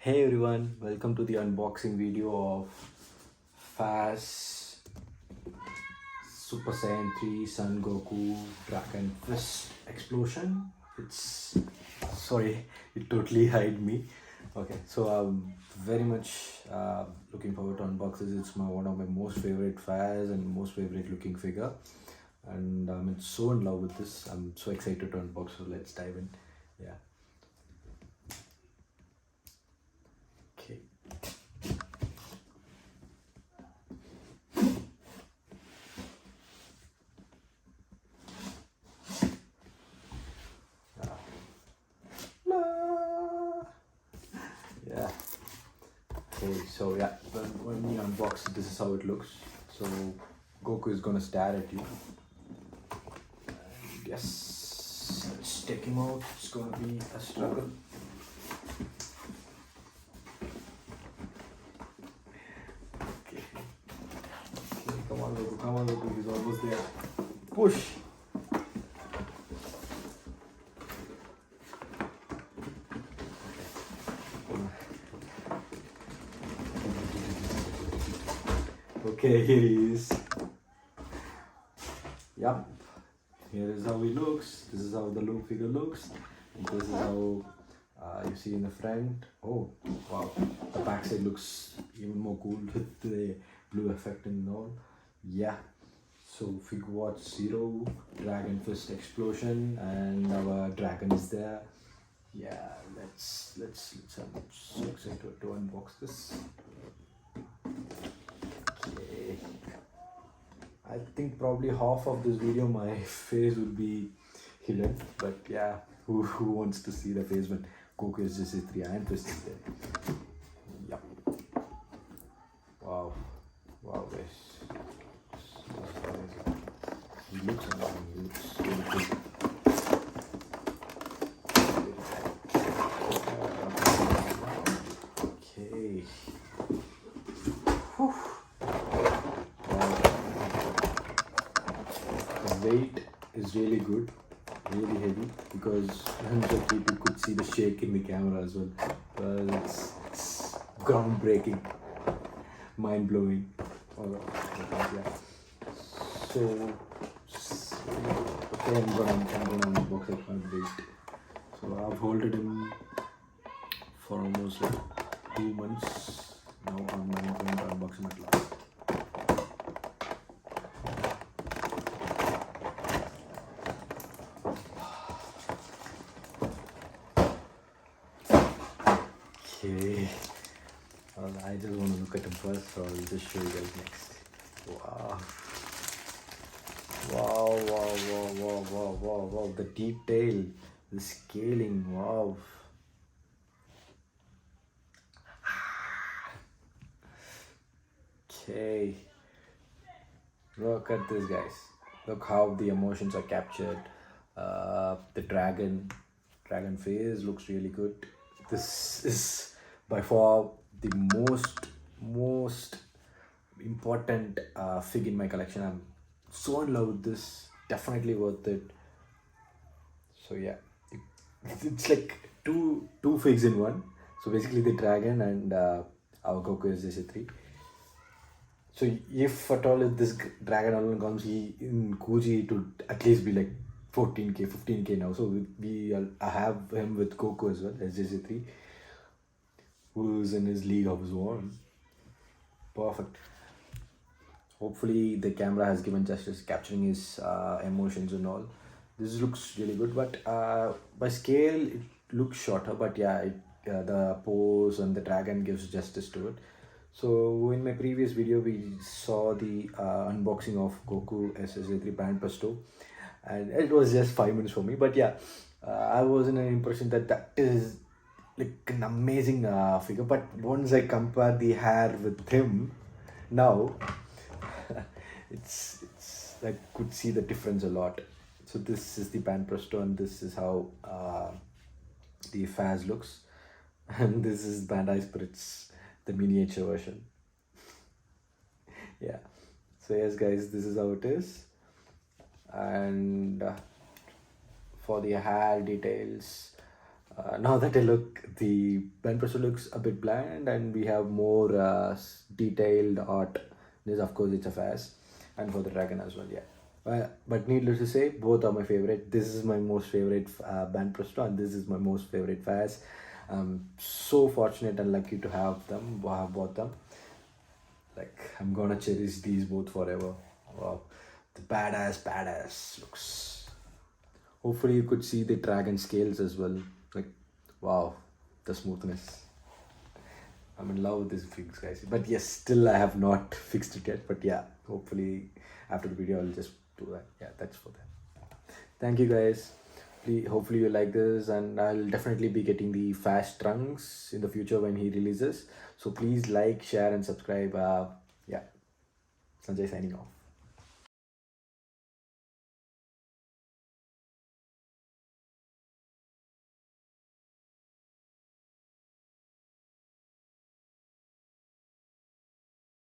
Hey everyone, welcome to the unboxing video of Fast Super Saiyan 3 Sun Goku Dragon Fist Explosion. It's sorry, it totally hide me. Okay, so I'm very much looking forward to unbox this. It's one of my most favorite Fast and most favorite looking figure, and I'm so in love with this. I'm so excited to unbox. So let's dive in. Yeah. Okay. Yeah. Okay, so yeah, when we unbox it, this is how it looks. So Goku is gonna stare at you. And yes, let's take him out. It's gonna be a struggle. Okay. Okay, come on, Goku. He's almost there. Push. Okay, here he is. Yup. Here is how he looks. This is how the look figure looks. And this is how you see in the front. Oh, wow. The backside looks even more cool with the blue effect and all. Yeah. So Figuarts 0, Dragon Fist Explosion, and our dragon is there. Yeah, let's I'm so excited to unbox this. Okay. I think probably half of this video my face will be hidden, but yeah, who wants to see the face when Goku is just 3 and Fist is there? Yep. Wow. Wow, guys. He looks amazing. He looks really good. Okay. Whew. Wow. The weight is really good, really heavy, because people could see the shake in the camera as well. It's groundbreaking, mind blowing. Yeah. So okay, I'm gonna unbox it. Can't wait. So I've holded him for almost like 2 months now. I'm going to unbox him at last. Okay. I just want to look at him first, so I'll just show you guys next. Wow. Wow. The detail, the scaling, wow. Okay. Look at this, guys. Look how the emotions are captured. The dragon face looks really good. This is by far the most important fig in my collection. I'm so in love with this. Definitely worth it. So yeah, it's like two figs in one. So basically the dragon and our Goku is just 3. So if at all if this dragon alone comes, he in Kuji it would at least be like 14k, 15k now. So I have him with Goku as well as JJ3, who's in his league of his own. Perfect. Hopefully the camera has given justice capturing his emotions and all. This looks really good, but by scale it looks shorter, but yeah, the pose and the dragon gives justice to it. So in my previous video we saw the unboxing of Goku SSA3 Band Pesto, and it was just 5 minutes for me, but yeah, I was in an impression that is like an amazing figure. But once I compare the hair with him now, it's I could see the difference a lot. So this is the Band Presto, and this is how the Faz looks, and this is Bandai Spirits, the miniature version. Yeah. So yes, guys, this is how it is, and for the hair details, Now that I look, the band pressure looks a bit bland, and we have more detailed art. This, of course, it's a fast, and for the dragon as well, yeah. But needless to say, both are my favorite. This is my most favorite band presto, and this is my most favorite fast. I'm so fortunate and lucky to have them. Have bought them. Like, I'm gonna cherish these both forever. Wow, the badass looks. Hopefully, you could see the dragon scales as well. Like, wow, the smoothness. I'm in love with these figs, guys. But yes, still I have not fixed it yet. But yeah, hopefully after the video I'll just do that. Yeah, that's for that. Thank you, guys. Please, hopefully you like this, and I'll definitely be getting the fast trunks in the future when he releases. So please like, share, and subscribe. Yeah, Sanjay signing off.